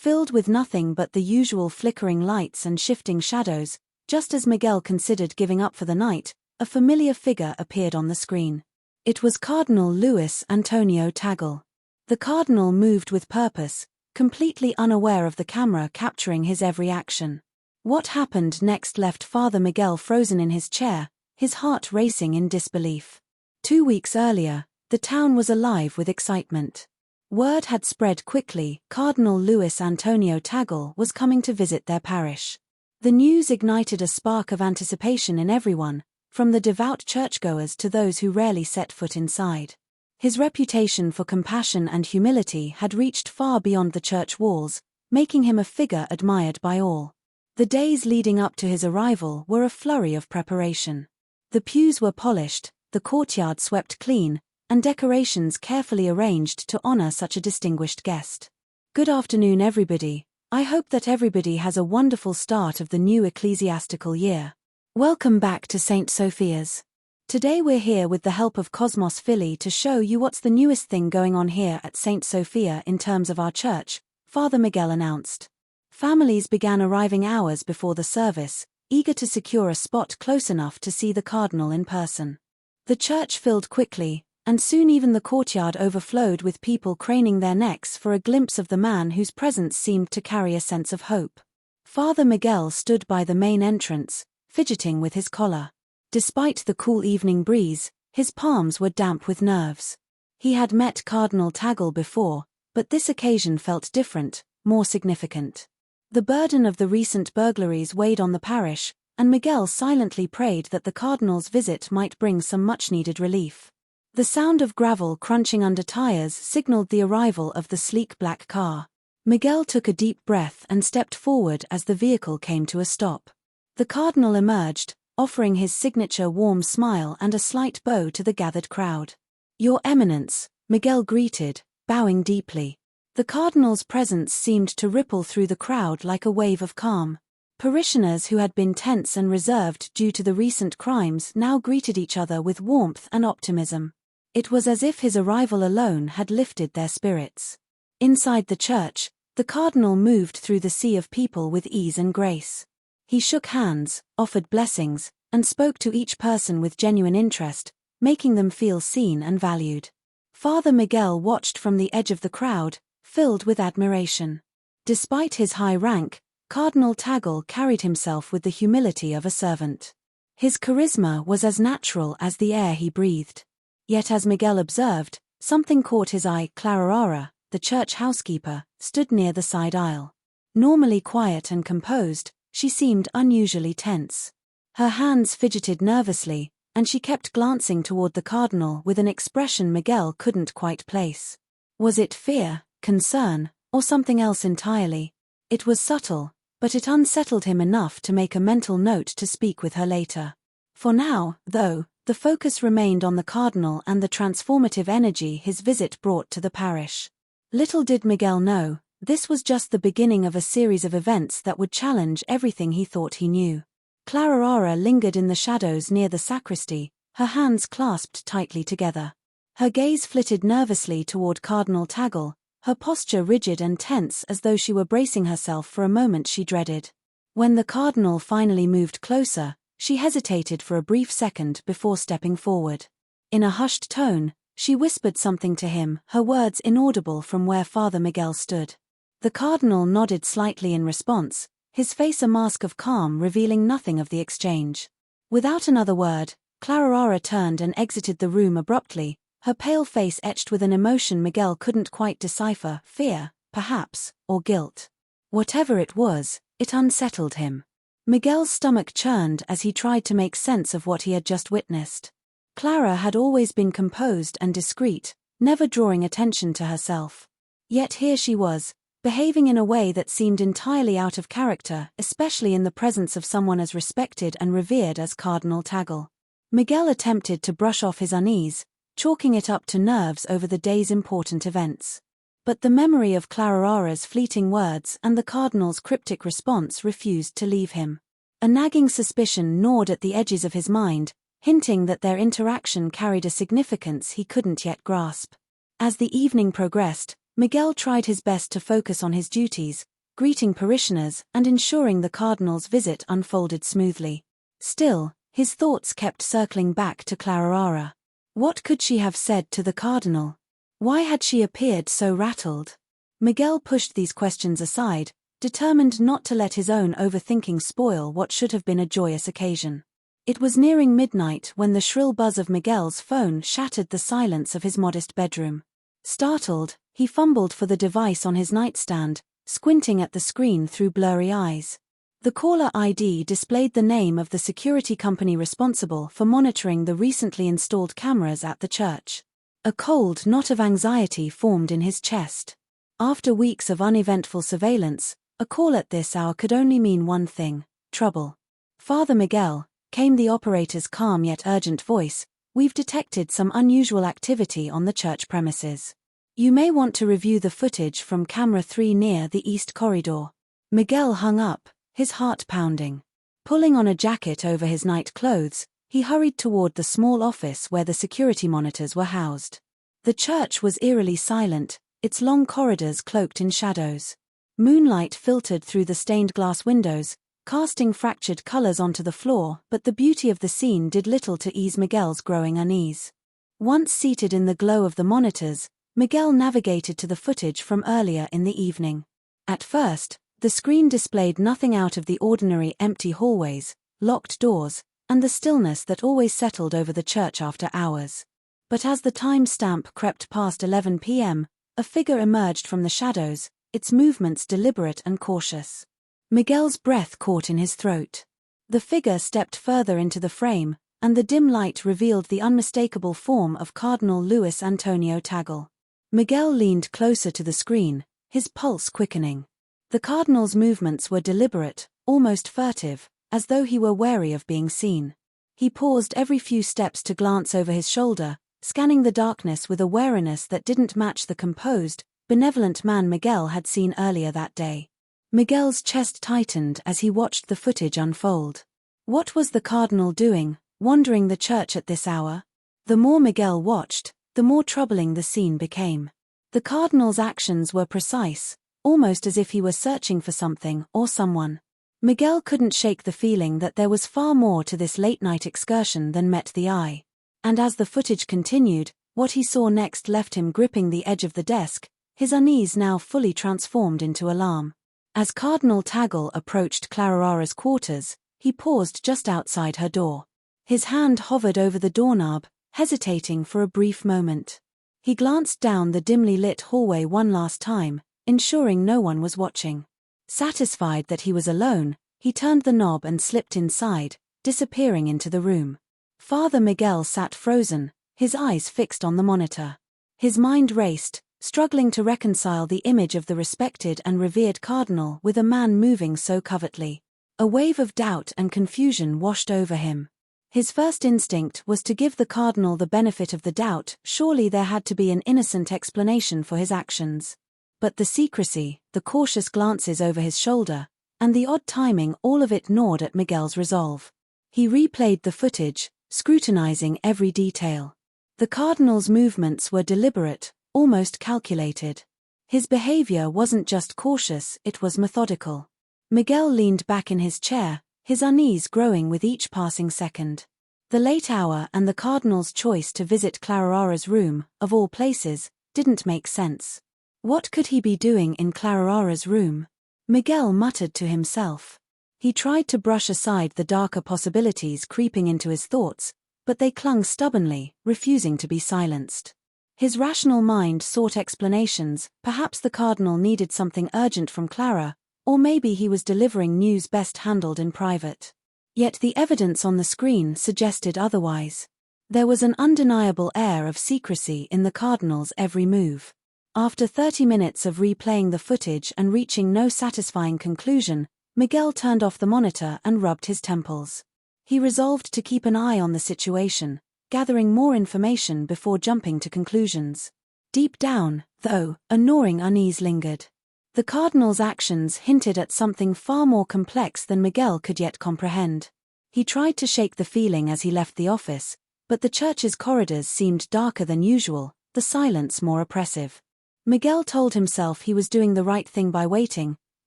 filled with nothing but the usual flickering lights and shifting shadows. Just as Miguel considered giving up for the night, a familiar figure appeared on the screen. It was Cardinal Luis Antonio Tagle. The cardinal moved with purpose, completely unaware of the camera capturing his every action. What happened next left Father Miguel frozen in his chair, his heart racing in disbelief. 2 weeks earlier, the town was alive with excitement. Word had spread quickly: Cardinal Luis Antonio Tagle was coming to visit their parish. The news ignited a spark of anticipation in everyone, from the devout churchgoers to those who rarely set foot inside. His reputation for compassion and humility had reached far beyond the church walls, making him a figure admired by all. The days leading up to his arrival were a flurry of preparation. The pews were polished, the courtyard swept clean, and decorations carefully arranged to honor such a distinguished guest. Good afternoon, everybody. I hope that everybody has a wonderful start of the new ecclesiastical year. Welcome back to St. Sophia's. Today we're here with the help of Cosmos Philly to show you what's the newest thing going on here at St. Sophia in terms of our church, Father Miguel announced. Families began arriving hours before the service, eager to secure a spot close enough to see the cardinal in person. The church filled quickly, and soon even the courtyard overflowed with people craning their necks for a glimpse of the man whose presence seemed to carry a sense of hope. Father Miguel stood by the main entrance, fidgeting with his collar. Despite the cool evening breeze, his palms were damp with nerves. He had met Cardinal Tagle before, but this occasion felt different, more significant. The burden of the recent burglaries weighed on the parish, and Miguel silently prayed that the cardinal's visit might bring some much-needed relief. The sound of gravel crunching under tires signaled the arrival of the sleek black car. Miguel took a deep breath and stepped forward as the vehicle came to a stop. The cardinal emerged, offering his signature warm smile and a slight bow to the gathered crowd. "Your Eminence," Miguel greeted, bowing deeply. The cardinal's presence seemed to ripple through the crowd like a wave of calm. Parishioners who had been tense and reserved due to the recent crimes now greeted each other with warmth and optimism. It was as if his arrival alone had lifted their spirits. Inside the church, the cardinal moved through the sea of people with ease and grace. He shook hands, offered blessings, and spoke to each person with genuine interest, making them feel seen and valued. Father Miguel watched from the edge of the crowd, filled with admiration. Despite his high rank, Cardinal Tagle carried himself with the humility of a servant. His charisma was as natural as the air he breathed. Yet as Miguel observed, something caught his eye. Clara, the church housekeeper, stood near the side aisle. Normally quiet and composed, she seemed unusually tense. Her hands fidgeted nervously, and she kept glancing toward the cardinal with an expression Miguel couldn't quite place. Was it fear, concern, or something else entirely? It was subtle, but it unsettled him enough to make a mental note to speak with her later. For now, though, the focus remained on the cardinal and the transformative energy his visit brought to the parish. Little did Miguel know, this was just the beginning of a series of events that would challenge everything he thought he knew. Clara lingered in the shadows near the sacristy, her hands clasped tightly together. Her gaze flitted nervously toward Cardinal Tagle, her posture rigid and tense as though she were bracing herself for a moment she dreaded. When the cardinal finally moved closer, she hesitated for a brief second before stepping forward. In a hushed tone, she whispered something to him, her words inaudible from where Father Miguel stood. The cardinal nodded slightly in response, his face a mask of calm revealing nothing of the exchange. Without another word, Clara turned and exited the room abruptly, her pale face etched with an emotion Miguel couldn't quite decipher: fear, perhaps, or guilt. Whatever it was, it unsettled him. Miguel's stomach churned as he tried to make sense of what he had just witnessed. Clara had always been composed and discreet, never drawing attention to herself. Yet here she was, behaving in a way that seemed entirely out of character, especially in the presence of someone as respected and revered as Cardinal Tagle. Miguel attempted to brush off his unease, chalking it up to nerves over the day's important events. But the memory of Clara's fleeting words and the cardinal's cryptic response refused to leave him. A nagging suspicion gnawed at the edges of his mind, hinting that their interaction carried a significance he couldn't yet grasp. As the evening progressed, Miguel tried his best to focus on his duties, greeting parishioners and ensuring the cardinal's visit unfolded smoothly. Still, his thoughts kept circling back to Clara. What could she have said to the cardinal? Why had she appeared so rattled? Miguel pushed these questions aside, determined not to let his own overthinking spoil what should have been a joyous occasion. It was nearing midnight when the shrill buzz of Miguel's phone shattered the silence of his modest bedroom. Startled, he fumbled for the device on his nightstand, squinting at the screen through blurry eyes. The caller ID displayed the name of the security company responsible for monitoring the recently installed cameras at the church. A cold knot of anxiety formed in his chest. After weeks of uneventful surveillance, a call at this hour could only mean one thing: trouble. "Father Miguel," came the operator's calm yet urgent voice, "we've detected some unusual activity on the church premises. You may want to review the footage from camera 3 near the east corridor." Miguel hung up, his heart pounding. Pulling on a jacket over his night clothes, he hurried toward the small office where the security monitors were housed. The church was eerily silent, its long corridors cloaked in shadows. Moonlight filtered through the stained glass windows, casting fractured colors onto the floor, but the beauty of the scene did little to ease Miguel's growing unease. Once seated in the glow of the monitors, Miguel navigated to the footage from earlier in the evening. At first, the screen displayed nothing out of the ordinary: empty hallways, locked doors, and the stillness that always settled over the church after hours. But as the time stamp crept past 11 p.m., a figure emerged from the shadows, its movements deliberate and cautious. Miguel's breath caught in his throat. The figure stepped further into the frame, and the dim light revealed the unmistakable form of Cardinal Luis Antonio Tagle. Miguel leaned closer to the screen, his pulse quickening. The cardinal's movements were deliberate, almost furtive, as though he were wary of being seen. He paused every few steps to glance over his shoulder, scanning the darkness with a wariness that didn't match the composed, benevolent man Miguel had seen earlier that day. Miguel's chest tightened as he watched the footage unfold. What was the cardinal doing, wandering the church at this hour? The more Miguel watched, the more troubling the scene became. The cardinal's actions were precise, almost as if he were searching for something or someone. Miguel couldn't shake the feeling that there was far more to this late-night excursion than met the eye. And as the footage continued, what he saw next left him gripping the edge of the desk, his unease now fully transformed into alarm. As Cardinal Tagle approached Clarara's quarters, he paused just outside her door. His hand hovered over the doorknob, hesitating for a brief moment. He glanced down the dimly lit hallway one last time, ensuring no one was watching. Satisfied that he was alone, he turned the knob and slipped inside, disappearing into the room. Father Miguel sat frozen, his eyes fixed on the monitor. His mind raced, struggling to reconcile the image of the respected and revered cardinal with a man moving so covertly. A wave of doubt and confusion washed over him. His first instinct was to give the cardinal the benefit of the doubt. Surely there had to be an innocent explanation for his actions. But the secrecy, the cautious glances over his shoulder, and the odd timing, all of it gnawed at Miguel's resolve. He replayed the footage, scrutinizing every detail. The cardinal's movements were deliberate, almost calculated. His behavior wasn't just cautious, it was methodical. Miguel leaned back in his chair, his unease growing with each passing second. The late hour and the cardinal's choice to visit Clarara's room, of all places, didn't make sense. What could he be doing in Clarara's room? Miguel muttered to himself. He tried to brush aside the darker possibilities creeping into his thoughts, but they clung stubbornly, refusing to be silenced. His rational mind sought explanations. Perhaps the cardinal needed something urgent from Clara, or maybe he was delivering news best handled in private. Yet the evidence on the screen suggested otherwise. There was an undeniable air of secrecy in the cardinal's every move. After 30 minutes of replaying the footage and reaching no satisfying conclusion, Miguel turned off the monitor and rubbed his temples. He resolved to keep an eye on the situation, gathering more information before jumping to conclusions. Deep down, though, a gnawing unease lingered. The cardinal's actions hinted at something far more complex than Miguel could yet comprehend. He tried to shake the feeling as he left the office, but the church's corridors seemed darker than usual, the silence more oppressive. Miguel told himself he was doing the right thing by waiting,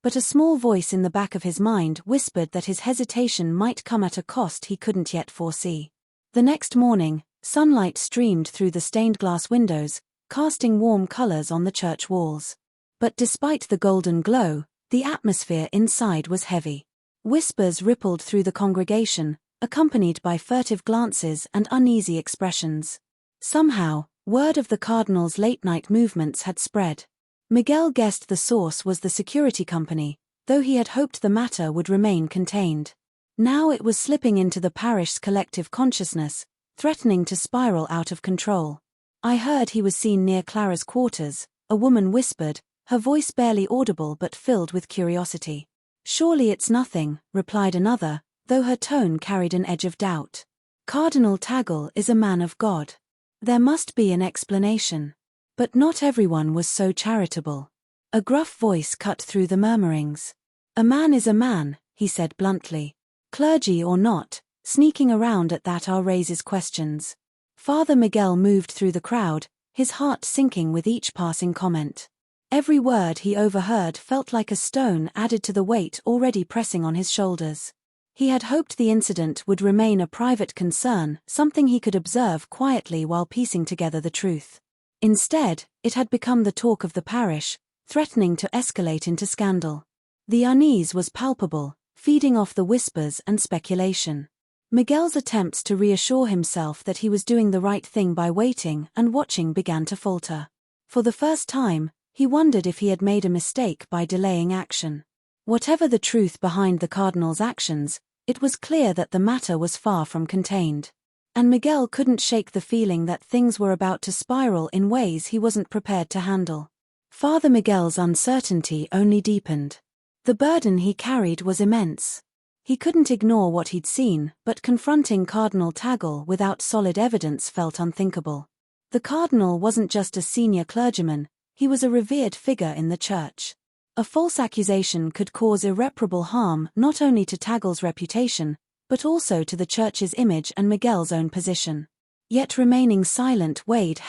but a small voice in the back of his mind whispered that his hesitation might come at a cost he couldn't yet foresee. The next morning, sunlight streamed through the stained glass windows, casting warm colors on the church walls. But despite the golden glow, the atmosphere inside was heavy. Whispers rippled through the congregation, accompanied by furtive glances and uneasy expressions. Somehow, word of the cardinal's late-night movements had spread. Miguel guessed the source was the security company, though he had hoped the matter would remain contained. Now it was slipping into the parish's collective consciousness, threatening to spiral out of control. "I heard he was seen near Clara's quarters," a woman whispered, her voice barely audible but filled with curiosity. "Surely it's nothing," replied another, though her tone carried an edge of doubt. "Cardinal Tagle is a man of God. There must be an explanation." But not everyone was so charitable. A gruff voice cut through the murmurings. "A man is a man," he said bluntly. "Clergy or not, sneaking around at that hour raises questions." Father Miguel moved through the crowd, his heart sinking with each passing comment. Every word he overheard felt like a stone added to the weight already pressing on his shoulders. He had hoped the incident would remain a private concern, something he could observe quietly while piecing together the truth. Instead, it had become the talk of the parish, threatening to escalate into scandal. The unease was palpable, feeding off the whispers and speculation. Miguel's attempts to reassure himself that he was doing the right thing by waiting and watching began to falter. For the first time, he wondered if he had made a mistake by delaying action. Whatever the truth behind the cardinal's actions, it was clear that the matter was far from contained. And Miguel couldn't shake the feeling that things were about to spiral in ways he wasn't prepared to handle. Father Miguel's uncertainty only deepened. The burden he carried was immense. He couldn't ignore what he'd seen, but confronting Cardinal Tagle without solid evidence felt unthinkable. The cardinal wasn't just a senior clergyman, he was a revered figure in the church. A false accusation could cause irreparable harm not only to Tagle's reputation, but also to the church's image and Miguel's own position. Yet remaining silent weighed